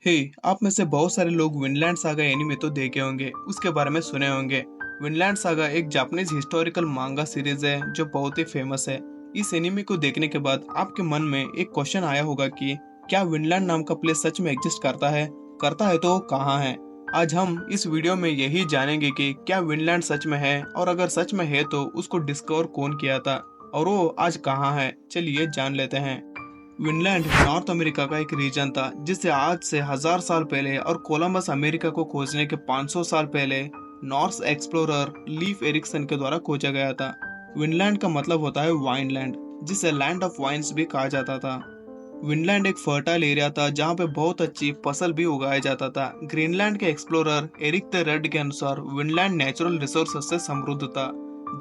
हे आप में से बहुत सारे लोग विनलैंड सागा एनीमे तो देखे होंगे, उसके बारे में सुने होंगे। विनलैंड सागा एक जापानीज हिस्टोरिकल मांगा सीरीज है जो बहुत ही फेमस है। इस एनीमे को देखने के बाद आपके मन में एक क्वेश्चन आया होगा कि क्या विनलैंड नाम का प्लेस सच में एग्जिस्ट करता है तो वो कहाँ है। आज हम इस वीडियो में यही जानेंगे कि क्या विनलैंड सच में है, और अगर सच में है तो उसको डिस्कवर कौन किया था और वो आज कहाँ है। चलिए जान लेते हैं। विनलैंड नॉर्थ अमेरिका का एक रीजन था जिसे आज से 1000 साल पहले और कोलंबस अमेरिका को खोजने के 500 साल पहले नॉर्स एक्सप्लोरर लीफ एरिक्सन के द्वारा खोजा गया था। विनलैंड का मतलब होता है वाइन लैंड, जिसे लैंड ऑफ वाइन्स भी कहा जाता था। विनलैंड एक फर्टाइल एरिया था जहाँ पे बहुत अच्छी फसल भी उगाया जाता था। ग्रीनलैंड के एक्सप्लोरर एरिक द रेड के अनुसार विनलैंड नेचुरल रिसोर्सेस से समृद्ध था,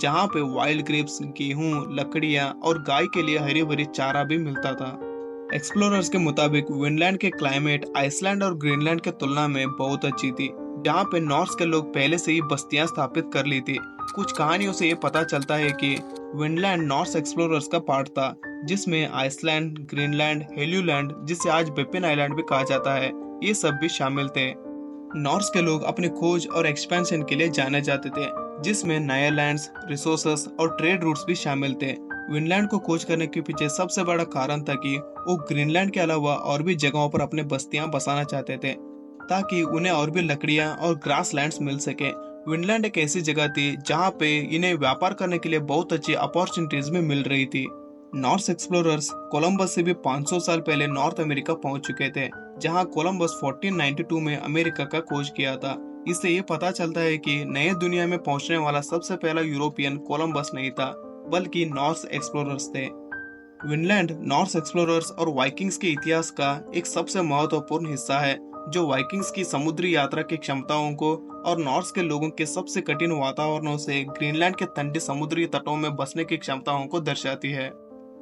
जहाँ पे वाइल्ड ग्रेप्स, गेहूं, लकड़ियां और गाय के लिए हरी भरी चारा भी मिलता था। एक्सप्लोरर्स के मुताबिक विनलैंड के क्लाइमेट आइसलैंड और ग्रीनलैंड के तुलना में बहुत अच्छी थी, जहाँ पे नॉर्स के लोग पहले से ही बस्तियां स्थापित कर ली थी। कुछ कहानियों से ये पता चलता है कि विनलैंड नॉर्स एक्सप्लोरर्स का पार्ट था, जिसमें आइसलैंड, ग्रीनलैंड, हेल्यूलैंड, जिसे आज बेपिन आइलैंड भी कहा जाता है, ये सब भी शामिल थे। नॉर्स के लोग अपने खोज और एक्सपेंशन के लिए जाने जाते थे, जिसमें नए लैंड्स, रिसोर्सेस और ट्रेड रूट्स भी शामिल थे। विनलैंड को खोज करने के पीछे सबसे बड़ा कारण था कि वो ग्रीनलैंड के अलावा और भी जगहों पर अपने बस्तियां बसाना चाहते थे, ताकि उन्हें और भी लकड़ियां और ग्रास लैंड्स मिल सके। विनलैंड एक ऐसी जगह थी जहां पे इन्हें व्यापार करने के लिए बहुत अच्छी अपॉर्चुनिटीज भी मिल रही थी। नॉर्स एक्सप्लोरर्स कोलंबस से भी 500 साल पहले नॉर्थ अमेरिका पहुंच चुके थे, जहां कोलंबस 1492 में अमेरिका का खोज किया था। इससे ये पता चलता है कि नए दुनिया में पहुंचने वाला सबसे पहला यूरोपियन कोलंबस नहीं था, बल्कि नॉर्स एक्सप्लोरर्स थे। विनलैंड नॉर्स एक्सप्लोरर्स और वाइकिंग्स के इतिहास का एक सबसे महत्वपूर्ण हिस्सा है, जो वाइकिंग्स की समुद्री यात्रा की क्षमताओं को और नॉर्स के लोगों के सबसे कठिन वातावरणों से ग्रीनलैंड के ठंडे समुद्री तटों में बसने की क्षमताओं को दर्शाती है।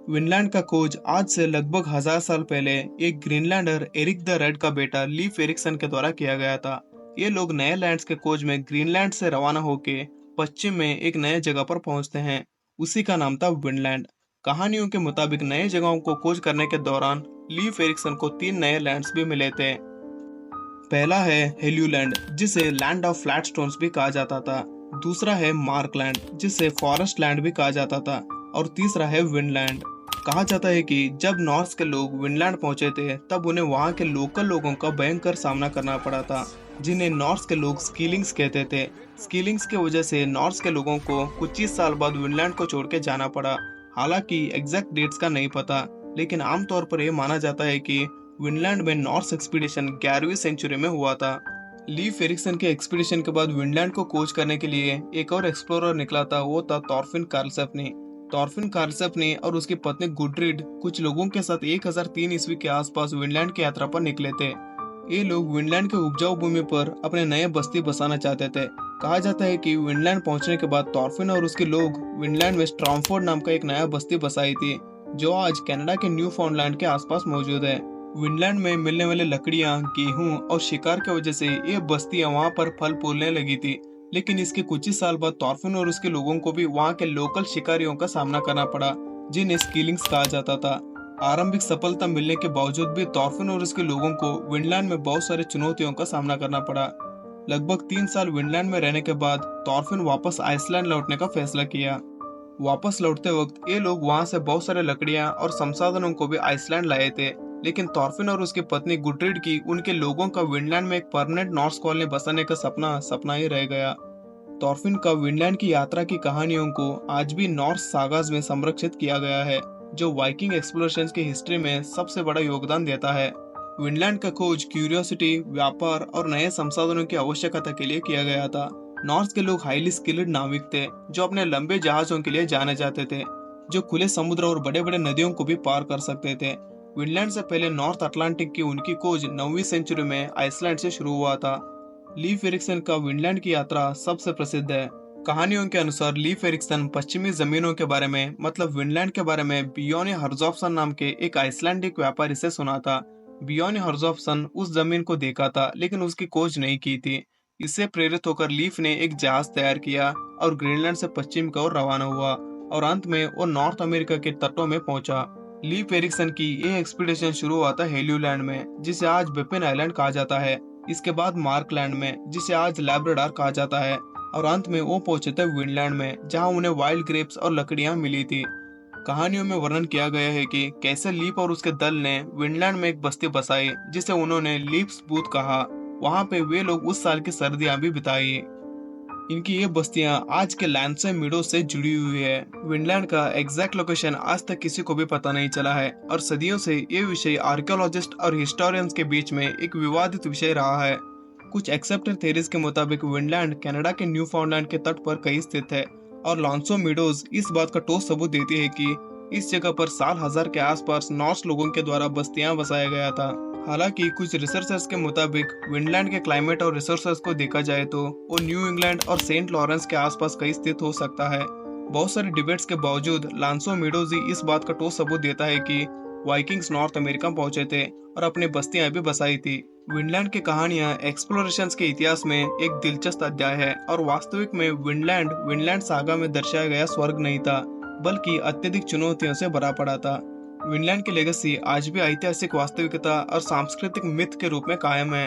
विनलैंड का खोज आज से लगभग 1000 साल पहले एक ग्रीनलैंडर एरिक द रेड का बेटा लीफ एरिक्सन के द्वारा किया गया था। ये लोग नए लैंड्स के खोज में ग्रीनलैंड से रवाना होके पश्चिम में एक नए जगह पर पहुंचते हैं। उसी का नाम था विनलैंड। कहानियों के मुताबिक नए जगहों को खोज करने के दौरान लीफ एरिक्सन को 3 नए लैंड्स भी मिले थे। पहला है हेल्यूलैंड, जिसे लैंड ऑफ फ्लैट स्टोन्स भी कहा जाता था। दूसरा है मार्कलैंड, जिसे फॉरेस्ट लैंड भी कहा जाता था। और तीसरा है विनलैंड। कहा जाता है कि जब नॉर्स के लोग विनलैंड पहुंचे थे तब उन्हें वहां के लोकल लोगों का भयंकर सामना करना पड़ा था, जिन्हें नॉर्स के लोग स्कीलिंग्स कहते थे। स्कीलिंग्स की वजह से नॉर्स के लोगों को कुछ ही साल बाद विनलैंड को छोड़ के जाना पड़ा। हालांकि एग्जैक्ट डेट्स का नहीं पता, लेकिन आमतौर पर यह माना जाता है कि विनलैंड में नॉर्स एक्सपीडिशन 11वीं सेंचुरी में हुआ था। लीफ एरिक्सन के एक्सपीडिशन के बाद विनलैंड को खोज करने के लिए एक और एक्सप्लोरर निकला था, वो था थॉरफिन कार्लसफनी। थॉरफिन कार्लसफनी और उसकी पत्नी गुडरिड कुछ लोगों के साथ 1003 ईस्वी के आसपास विनलैंड की यात्रा पर निकले थे। ये लोग विनलैंड के उपजाऊ भूमि पर अपने नए बस्ती बसाना चाहते थे। कहा जाता है कि विनलैंड पहुंचने के बाद थॉरफिन और उसके लोग विनलैंड में स्ट्रॉमफोर्ड नाम का एक नया बस्ती बसाई थी, जो आज कनाडा के न्यू फाउंडलैंड के आसपास मौजूद है। विनलैंड में मिलने वाले लकड़ियां, गेहूं और शिकार की वजह से ये बस्तियां वहां पर फल फूलने लगी थी। लेकिन इसके कुछ ही साल बाद थॉरफिन और उसके लोगों को भी वहां के लोकल शिकारियों का सामना करना पड़ा, जिन्हें स्कीलिंग्स कहा जाता था। आरंभिक सफलता मिलने के बावजूद भी थॉरफिन और उसके लोगों को विनलैंड में बहुत सारी चुनौतियों का सामना करना पड़ा। लगभग 3 साल विनलैंड में रहने के बाद थॉरफिन वापस आइसलैंड लौटने का फैसला किया। वापस लौटते वक्त ये लोग वहां से बहुत सारे लकड़ियां और संसाधनों को भी आइसलैंड लाए थे, लेकिन थॉरफिन और उसकी पत्नी गुडरिड की उनके लोगों का विनलैंड में एक परमानेंट नॉर्स कॉलोनी बसाने का सपना सपना ही रह गया। थॉरफिन का विनलैंड की यात्रा की कहानियों को आज भी नॉर्स सागास में संरक्षित किया गया है, जो वाइकिंग एक्सप्लोरेशन की हिस्ट्री में सबसे बड़ा योगदान देता है। विनलैंड का खोज क्यूरियोसिटी, व्यापार और नए संसाधनों की आवश्यकता के लिए किया गया था। नॉर्स के लोग हाईली स्किल्ड नाविक थे, जो अपने लंबे जहाजों के लिए जाने जाते थे, जो खुले समुद्र और बड़े बड़े नदियों को भी पार कर सकते थे। विनलैंड से पहले नॉर्थ अटलांटिक की उनकी खोज 9वीं सेंचुरी में आइसलैंड से शुरू हुआ था। लीफ एरिक्सन का विनलैंड की यात्रा सबसे प्रसिद्ध है। कहानियों के अनुसार लीफ एरिक्सन पश्चिमी जमीनों के बारे में, मतलब विनलैंड के बारे में बियोनी हर्जॉफ्सन नाम के एक आइसलैंडिक व्यापारी से सुना था। बियोनी हर्जॉफ्सन उस जमीन को देखा था, लेकिन उसकी खोज नहीं की थी। इससे प्रेरित होकर लीफ ने एक जहाज तैयार किया और ग्रीनलैंड से पश्चिम की ओर रवाना हुआ, और अंत में वो नॉर्थ अमेरिका के तटों में पहुंचा। लीफ एरिक्सन की ये एक्सपीडिशन शुरू हुआ था हेल्यूलैंड में, जिसे आज बेपिन आइलैंड कहा जाता है। इसके बाद मार्कलैंड में, जिसे आज लैब्राडोर कहा जाता है, और अंत में वो पहुंचे थे विनलैंड में, जहां उन्हें वाइल्ड ग्रेप्स और लकड़ियां मिली थी। कहानियों में वर्णन किया गया है कि कैसे लीफ और उसके दल ने विनलैंड में एक बस्ती बसाई, जिसे उन्होंने लीफ्स बूथ कहा। वहां पे वे लोग उस साल की सर्दियां भी बिताई। इनकी ये बस्तियां आज के लैंडसे मीडो से जुड़ी हुई है। विनलैंड का एग्जैक्ट लोकेशन आज तक किसी को भी पता नहीं चला है, और सदियों से ये विषय आर्कियोलॉजिस्ट और हिस्टोरियंस के बीच में एक विवादित विषय रहा है। कुछ एक्सेप्टेड थेरीज के मुताबिक विनलैंड कनाडा के न्यू फाउंडलैंड के तट पर कहीं स्थित है, और लॉन्सो मीडोज इस बात का ठोस सबूत देती है कि इस जगह पर साल 1000 के आसपास नॉर्स लोगों के द्वारा बस्तियां बसाया गया था। हालांकि कुछ रिसर्चर्स के मुताबिक विनलैंड के क्लाइमेट और रिसोर्सेज को देखा जाए तो वो न्यू इंग्लैंड और सेंट लॉरेंस के आसपास कहीं स्थित हो सकता है। बहुत सारे डिबेट्स के बावजूद लांसो मीडोजी इस बात का ठोस सबूत देता है कि वाइकिंग्स नॉर्थ अमेरिका पहुंचे थे और अपनी बस्तियां भी बसाई थी। विनलैंड की कहानियां एक्सप्लोरेशंस के इतिहास में एक दिलचस्प अध्याय है, और वास्तविक में विनलैंड सागा में दर्शाया गया स्वर्ग नहीं था, बल्कि अत्यधिक चुनौतियों से भरा पड़ा था। विनलैंड की लेगेसी आज भी ऐतिहासिक वास्तविकता और सांस्कृतिक मिथ के रूप में कायम है।